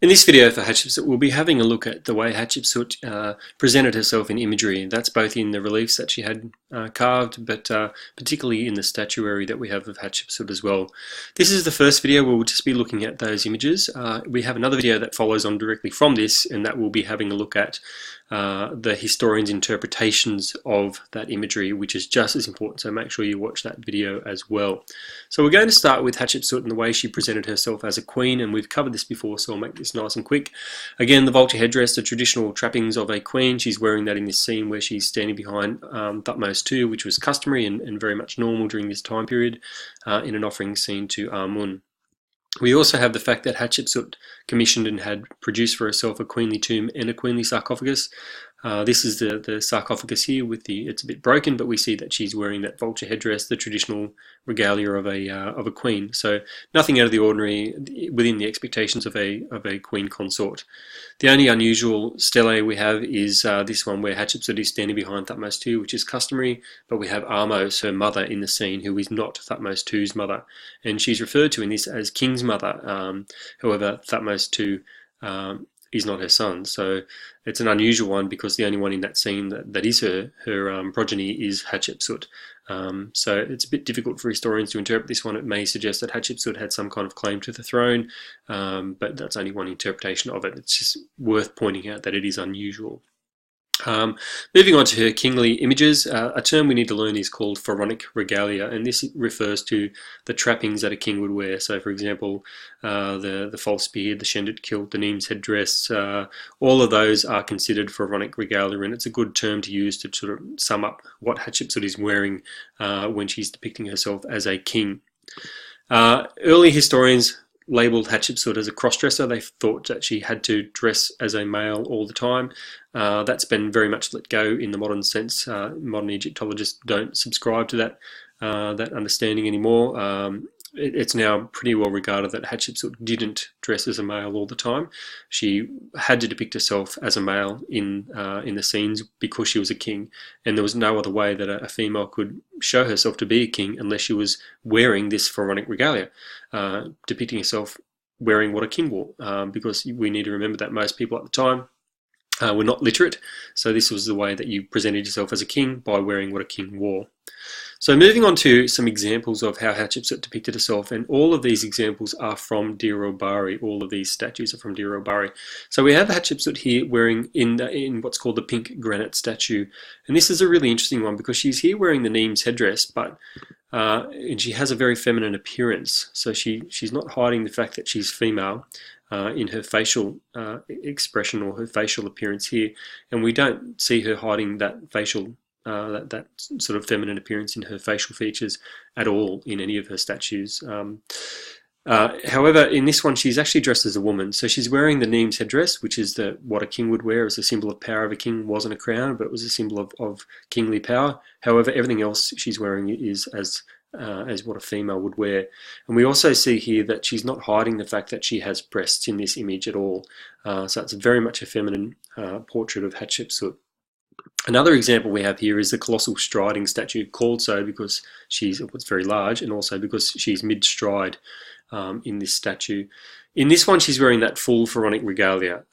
In this video for Hatshepsut, we'll be having a look at the way Hatshepsut presented herself in imagery. That's both in the reliefs that she had carved, but particularly in the statuary that we have of Hatshepsut as well. This is the first video where we'll just be looking at those images. We have another video that follows on directly from this, and that we'll be having a look at the historians' interpretations of that imagery, which is just as important, so make sure you watch that video as well. So we're going to start with Hatshepsut and the way she presented herself as a queen, and we've covered this before, so I'll make this nice and quick. Again, the vulture headdress, the traditional trappings of a queen. She's wearing that in this scene where she's standing behind Thutmose II, which was customary and very much normal during this time period in an offering scene to Amun. We also have the fact that Hatshepsut commissioned and had produced for herself a queenly tomb and a queenly sarcophagus. This is the sarcophagus here it's a bit broken, but we see that she's wearing that vulture headdress, the traditional regalia of a queen. So nothing out of the ordinary within the expectations of a queen consort. The only unusual stele we have is this one where Hatshepsut is standing behind Thutmose II, which is customary, but we have Ahmose, her mother, in the scene, who is not Thutmose II's mother, and she's referred to in this as King's mother. However, Thutmose II is not her son, so it's an unusual one because the only one in that scene that is her progeny is Hatshepsut. So it's a bit difficult for historians to interpret this one. It may suggest that Hatshepsut had some kind of claim to the throne, but that's only one interpretation of it. It's just worth pointing out that it is unusual. Moving on to her kingly images, a term we need to learn is called pharaonic regalia, and this refers to the trappings that a king would wear. So, for example, the false beard, the shendit kilt, the neem's headdress, all of those are considered pharaonic regalia, and it's a good term to use to sort of sum up what Hatshepsut is wearing when she's depicting herself as a king. Early historians labelled Hatshepsut as a cross-dresser. They thought that she had to dress as a male all the time. That's been very much let go in the modern sense. Modern Egyptologists don't subscribe to that understanding anymore. It's now pretty well regarded that Hatshepsut didn't dress as a male all the time. She had to depict herself as a male in the scenes because she was a king, and there was no other way that a female could show herself to be a king unless she was wearing this pharaonic regalia, depicting herself wearing what a king wore, because we need to remember that most people at the time were not literate, so this was the way that you presented yourself as a king, by wearing what a king wore. So moving on to some examples of how Hatshepsut depicted herself, and all of these examples are from Dir el-Bahari. All of these statues are from Dir el-Bahari. So we have Hatshepsut here wearing in what's called the pink granite statue, and this is a really interesting one because she's here wearing the neem's headdress, but and she has a very feminine appearance. So she's not hiding the fact that she's female in her facial expression or her facial appearance here, and we don't see her hiding that facial that sort of feminine appearance in her facial features at all in any of her statues. However, in this one, she's actually dressed as a woman. So she's wearing the neem's headdress, which is what a king would wear as a symbol of power of a king. It wasn't a crown, but it was a symbol of kingly power. However, everything else she's wearing is as what a female would wear. And we also see here that she's not hiding the fact that she has breasts in this image at all. So it's very much a feminine portrait of Hatshepsut. Another example we have here is the colossal striding statue, called so because it's very large, and also because she's mid-stride in this statue. In this one, she's wearing that full pharaonic regalia.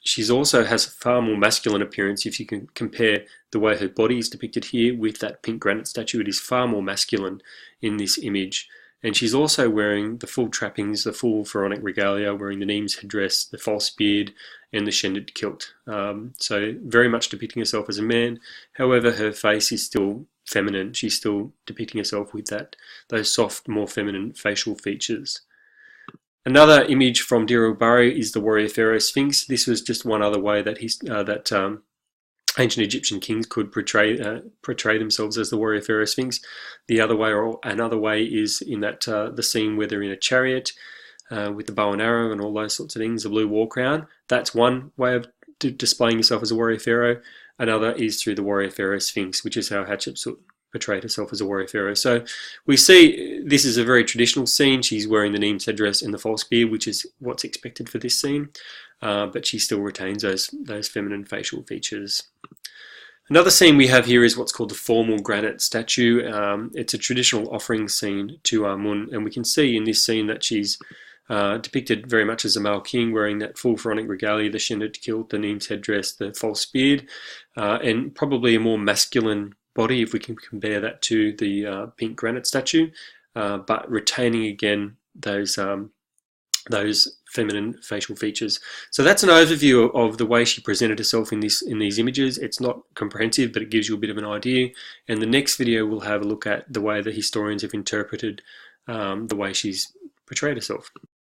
She also has a far more masculine appearance. If you can compare the way her body is depicted here with that pink granite statue, it is far more masculine in this image. And she's also wearing the full trappings, the full pharaonic regalia, wearing the neem's headdress, the false beard, and the shendit kilt. So very much depicting herself as a man. However, her face is still feminine. She's still depicting herself with those soft, more feminine facial features. Another image from Dir el-Bahari is the warrior pharaoh sphinx. This was just one other way that ancient Egyptian kings could portray themselves as the warrior pharaoh sphinx. The other way, or another way, is in that the scene where they're in a chariot with the bow and arrow and all those sorts of things, the blue war crown. That's one way of displaying yourself as a warrior pharaoh. Another is through the warrior pharaoh sphinx, which is how Hatshepsut portrayed herself as a warrior pharaoh. So we see this is a very traditional scene. She's wearing the neem's headdress and the false beard, which is what's expected for this scene, but she still retains those feminine facial features. Another scene we have here is what's called the formal granite statue. It's a traditional offering scene to Amun, and we can see in this scene that she's depicted very much as a male king wearing that full pharaonic regalia, the shinned kilt, the Nemes headdress, the false beard, and probably a more masculine body if we can compare that to the pink granite statue, but retaining again those feminine facial features. So that's an overview of the way she presented herself in these images. It's not comprehensive, but it gives you a bit of an idea. And the next video we'll have a look at the way the historians have interpreted the way she's portrayed herself.